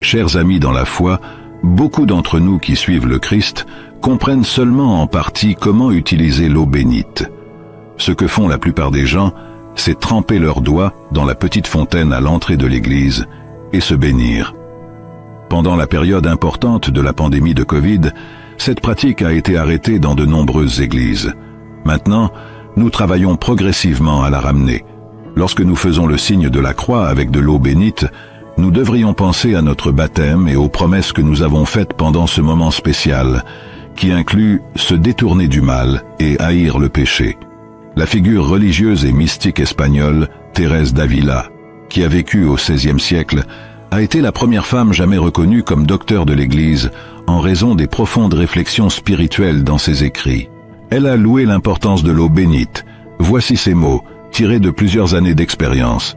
Chers amis dans la foi, beaucoup d'entre nous qui suivent le Christ comprennent seulement en partie comment utiliser l'eau bénite. Ce que font la plupart des gens, c'est tremper leurs doigts dans la petite fontaine à l'entrée de l'église et se bénir. Pendant la période importante de la pandémie de Covid, cette pratique a été arrêtée dans de nombreuses églises. Maintenant, nous travaillons progressivement à la ramener. Lorsque nous faisons le signe de la croix avec de l'eau bénite, nous devrions penser à notre baptême et aux promesses que nous avons faites pendant ce moment spécial, qui inclut se détourner du mal et haïr le péché. La figure religieuse et mystique espagnole, Thérèse d'Avila, qui a vécu au XVIe siècle, a été la première femme jamais reconnue comme docteur de l'Église en raison des profondes réflexions spirituelles dans ses écrits. Elle a loué l'importance de l'eau bénite. Voici ses mots, tirés de plusieurs années d'expérience.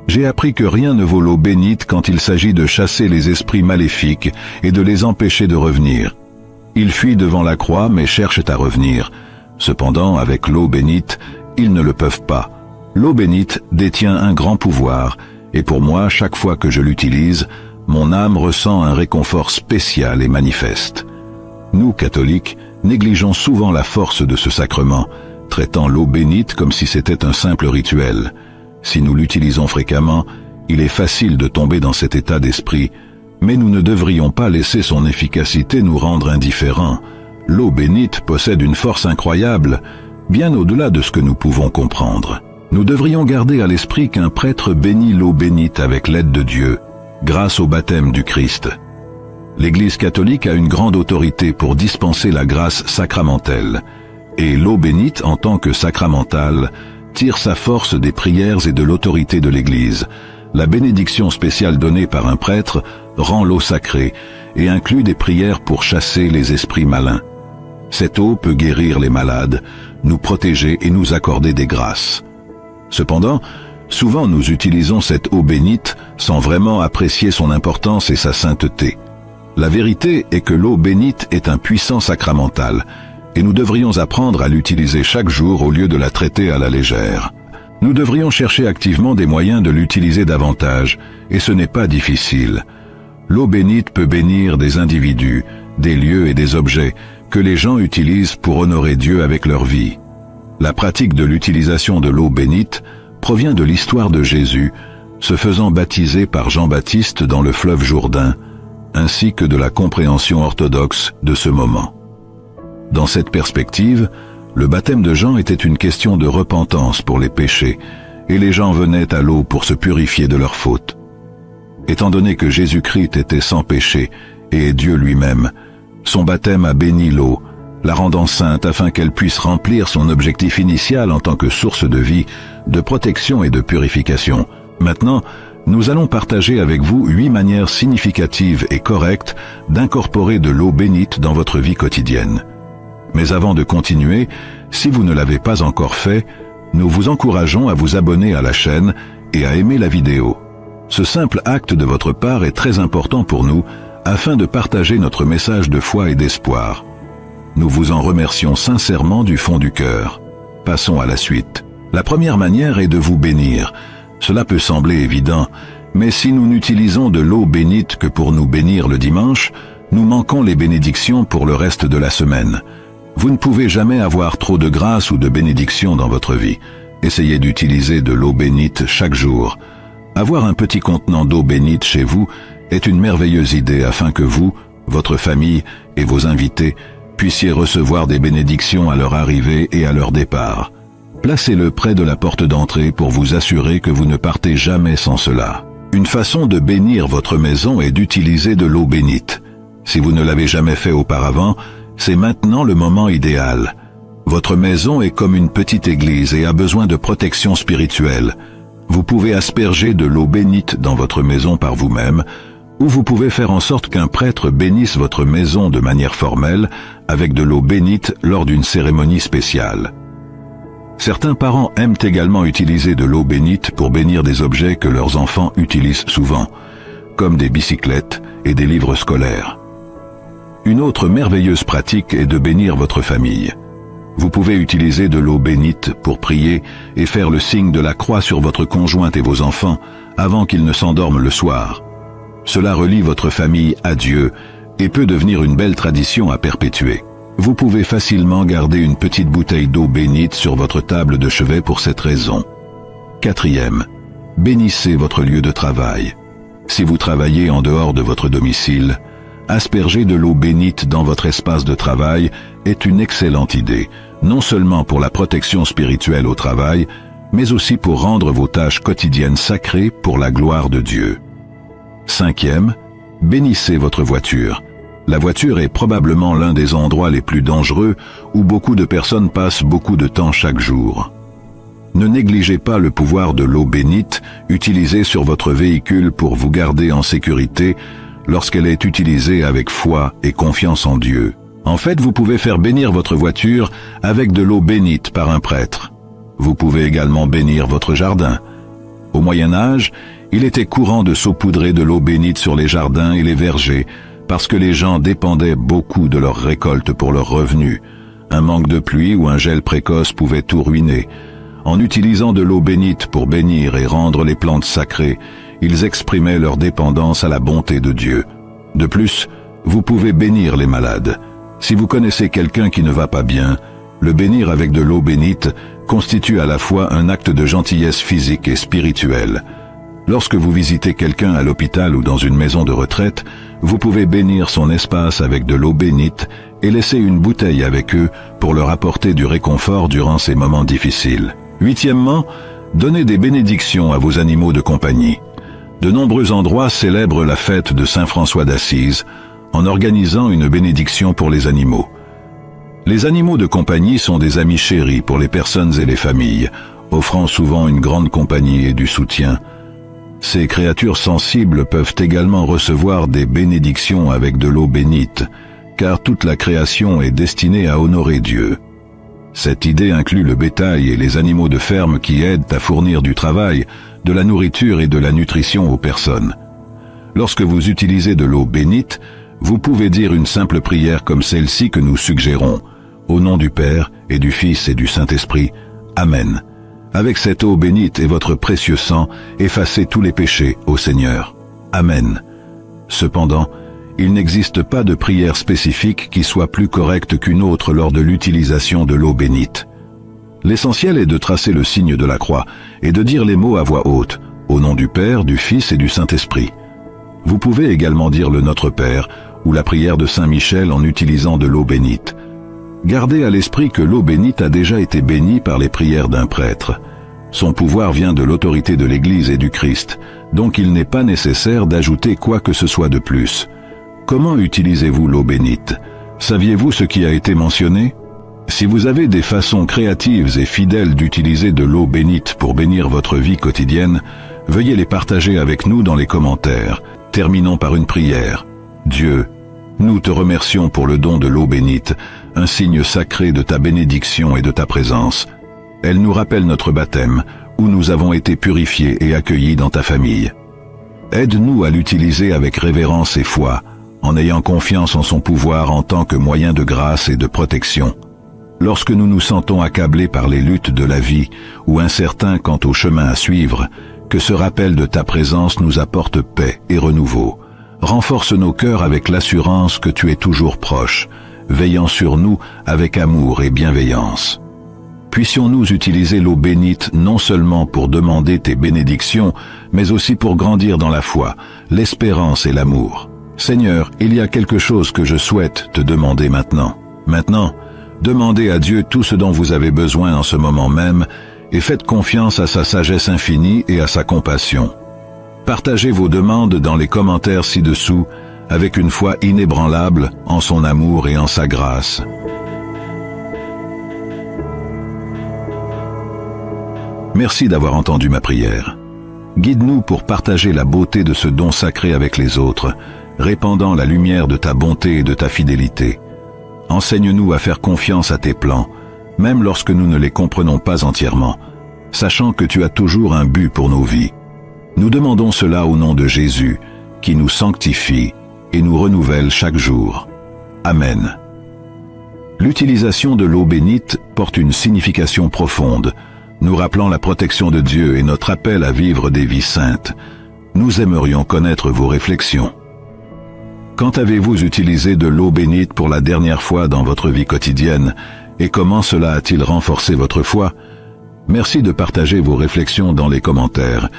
J'ai appris que rien ne vaut l'eau bénite quand il s'agit de chasser les esprits maléfiques et de les empêcher de revenir. Ils fuient devant la croix mais cherchent à revenir. Cependant, avec l'eau bénite, ils ne le peuvent pas. L'eau bénite détient un grand pouvoir, et pour moi, chaque fois que je l'utilise, mon âme ressent un réconfort spécial et manifeste. Nous, catholiques, négligeons souvent la force de ce sacrement, traitant l'eau bénite comme si c'était un simple rituel. Si nous l'utilisons fréquemment, il est facile de tomber dans cet état d'esprit, mais nous ne devrions pas laisser son efficacité nous rendre indifférents. L'eau bénite possède une force incroyable, bien au-delà de ce que nous pouvons comprendre. Nous devrions garder à l'esprit qu'un prêtre bénit l'eau bénite avec l'aide de Dieu, grâce au baptême du Christ. L'Église catholique a une grande autorité pour dispenser la grâce sacramentelle, et l'eau bénite, en tant que sacramentale, tire sa force des prières et de l'autorité de l'Église. La bénédiction spéciale donnée par un prêtre rend l'eau sacrée et inclut des prières pour chasser les esprits malins. Cette eau peut guérir les malades, nous protéger et nous accorder des grâces. Cependant, souvent nous utilisons cette eau bénite sans vraiment apprécier son importance et sa sainteté. La vérité est que l'eau bénite est un puissant sacramental, et nous devrions apprendre à l'utiliser chaque jour au lieu de la traiter à la légère. Nous devrions chercher activement des moyens de l'utiliser davantage, et ce n'est pas difficile. L'eau bénite peut bénir des individus, des lieux et des objets que les gens utilisent pour honorer Dieu avec leur vie. La pratique de l'utilisation de l'eau bénite provient de l'histoire de Jésus, se faisant baptiser par Jean-Baptiste dans le fleuve Jourdain, ainsi que de la compréhension orthodoxe de ce moment. Dans cette perspective, le baptême de Jean était une question de repentance pour les péchés, et les gens venaient à l'eau pour se purifier de leurs fautes. Étant donné que Jésus-Christ était sans péché et est Dieu lui-même, son baptême a béni l'eau, la rendant sainte afin qu'elle puisse remplir son objectif initial en tant que source de vie, de protection et de purification. Maintenant, nous allons partager avec vous 8 manières significatives et correctes d'incorporer de l'eau bénite dans votre vie quotidienne. Mais avant de continuer, si vous ne l'avez pas encore fait, nous vous encourageons à vous abonner à la chaîne et à aimer la vidéo. Ce simple acte de votre part est très important pour nous afin de partager notre message de foi et d'espoir. Nous vous en remercions sincèrement du fond du cœur. Passons à la suite. La première manière est de vous bénir. Cela peut sembler évident, mais si nous n'utilisons de l'eau bénite que pour nous bénir le dimanche, nous manquons les bénédictions pour le reste de la semaine. Vous ne pouvez jamais avoir trop de grâce ou de bénédiction dans votre vie. Essayez d'utiliser de l'eau bénite chaque jour. Avoir un petit contenant d'eau bénite chez vous est une merveilleuse idée afin que vous, votre famille et vos invités puissiez recevoir des bénédictions à leur arrivée et à leur départ. Placez-le près de la porte d'entrée pour vous assurer que vous ne partez jamais sans cela. Une façon de bénir votre maison est d'utiliser de l'eau bénite. Si vous ne l'avez jamais fait auparavant, c'est maintenant le moment idéal. Votre maison est comme une petite église et a besoin de protection spirituelle. Vous pouvez asperger de l'eau bénite dans votre maison par vous-même, ou vous pouvez faire en sorte qu'un prêtre bénisse votre maison de manière formelle avec de l'eau bénite lors d'une cérémonie spéciale. Certains parents aiment également utiliser de l'eau bénite pour bénir des objets que leurs enfants utilisent souvent, comme des bicyclettes et des livres scolaires. Une autre merveilleuse pratique est de bénir votre famille. Vous pouvez utiliser de l'eau bénite pour prier et faire le signe de la croix sur votre conjointe et vos enfants avant qu'ils ne s'endorment le soir. Cela relie votre famille à Dieu et peut devenir une belle tradition à perpétuer. Vous pouvez facilement garder une petite bouteille d'eau bénite sur votre table de chevet pour cette raison. 4e, bénissez votre lieu de travail. Si vous travaillez en dehors de votre domicile, asperger de l'eau bénite dans votre espace de travail est une excellente idée, non seulement pour la protection spirituelle au travail, mais aussi pour rendre vos tâches quotidiennes sacrées pour la gloire de Dieu. 5e, bénissez votre voiture. La voiture est probablement l'un des endroits les plus dangereux où beaucoup de personnes passent beaucoup de temps chaque jour. Ne négligez pas le pouvoir de l'eau bénite utilisée sur votre véhicule pour vous garder en sécurité lorsqu'elle est utilisée avec foi et confiance en Dieu. En fait, vous pouvez faire bénir votre voiture avec de l'eau bénite par un prêtre. Vous pouvez également bénir votre jardin. Au Moyen Âge, il était courant de saupoudrer de l'eau bénite sur les jardins et les vergers parce que les gens dépendaient beaucoup de leurs récoltes pour leurs revenus. Un manque de pluie ou un gel précoce pouvait tout ruiner. En utilisant de l'eau bénite pour bénir et rendre les plantes sacrées, ils exprimaient leur dépendance à la bonté de Dieu. De plus, vous pouvez bénir les malades. Si vous connaissez quelqu'un qui ne va pas bien, le bénir avec de l'eau bénite constitue à la fois un acte de gentillesse physique et spirituelle. Lorsque vous visitez quelqu'un à l'hôpital ou dans une maison de retraite, vous pouvez bénir son espace avec de l'eau bénite et laisser une bouteille avec eux pour leur apporter du réconfort durant ces moments difficiles. 8e, donnez des bénédictions à vos animaux de compagnie. De nombreux endroits célèbrent la fête de Saint François d'Assise en organisant une bénédiction pour les animaux. Les animaux de compagnie sont des amis chéris pour les personnes et les familles, offrant souvent une grande compagnie et du soutien. Ces créatures sensibles peuvent également recevoir des bénédictions avec de l'eau bénite, car toute la création est destinée à honorer Dieu. Cette idée inclut le bétail et les animaux de ferme qui aident à fournir du travail, de la nourriture et de la nutrition aux personnes. Lorsque vous utilisez de l'eau bénite, vous pouvez dire une simple prière comme celle-ci que nous suggérons. Au nom du Père et du Fils et du Saint-Esprit. Amen. Avec cette eau bénite et votre précieux sang, effacez tous les péchés, ô Seigneur. Amen. Cependant, il n'existe pas de prière spécifique qui soit plus correcte qu'une autre lors de l'utilisation de l'eau bénite. L'essentiel est de tracer le signe de la croix et de dire les mots à voix haute, au nom du Père, du Fils et du Saint-Esprit. Vous pouvez également dire le Notre Père ou la prière de Saint Michel en utilisant de l'eau bénite. Gardez à l'esprit que l'eau bénite a déjà été bénie par les prières d'un prêtre. Son pouvoir vient de l'autorité de l'Église et du Christ, donc il n'est pas nécessaire d'ajouter quoi que ce soit de plus. Comment utilisez-vous l'eau bénite? Saviez-vous ce qui a été mentionné? Si vous avez des façons créatives et fidèles d'utiliser de l'eau bénite pour bénir votre vie quotidienne, veuillez les partager avec nous dans les commentaires. Terminons par une prière. Dieu, nous te remercions pour le don de l'eau bénite, un signe sacré de ta bénédiction et de ta présence. Elle nous rappelle notre baptême, où nous avons été purifiés et accueillis dans ta famille. Aide-nous à l'utiliser avec révérence et foi, en ayant confiance en son pouvoir en tant que moyen de grâce et de protection. Lorsque nous nous sentons accablés par les luttes de la vie ou incertains quant au chemin à suivre, que ce rappel de ta présence nous apporte paix et renouveau. Renforce nos cœurs avec l'assurance que tu es toujours proche, veillant sur nous avec amour et bienveillance. Puissions-nous utiliser l'eau bénite non seulement pour demander tes bénédictions, mais aussi pour grandir dans la foi, l'espérance et l'amour. Seigneur, il y a quelque chose que je souhaite te demander maintenant. Maintenant, demandez à Dieu tout ce dont vous avez besoin en ce moment même et faites confiance à sa sagesse infinie et à sa compassion. Partagez vos demandes dans les commentaires ci-dessous avec une foi inébranlable en son amour et en sa grâce. Merci d'avoir entendu ma prière. Guide-nous pour partager la beauté de ce don sacré avec les autres, répandant la lumière de ta bonté et de ta fidélité. Enseigne-nous à faire confiance à tes plans, même lorsque nous ne les comprenons pas entièrement, sachant que tu as toujours un but pour nos vies. Nous demandons cela au nom de Jésus, qui nous sanctifie et nous renouvelle chaque jour. Amen. L'utilisation de l'eau bénite porte une signification profonde, nous rappelant la protection de Dieu et notre appel à vivre des vies saintes. nous aimerions connaître vos réflexions. Quand avez-vous utilisé de l'eau bénite pour la dernière fois dans votre vie quotidienne et comment cela a-t-il renforcé votre foi? Merci de partager vos réflexions dans les commentaires.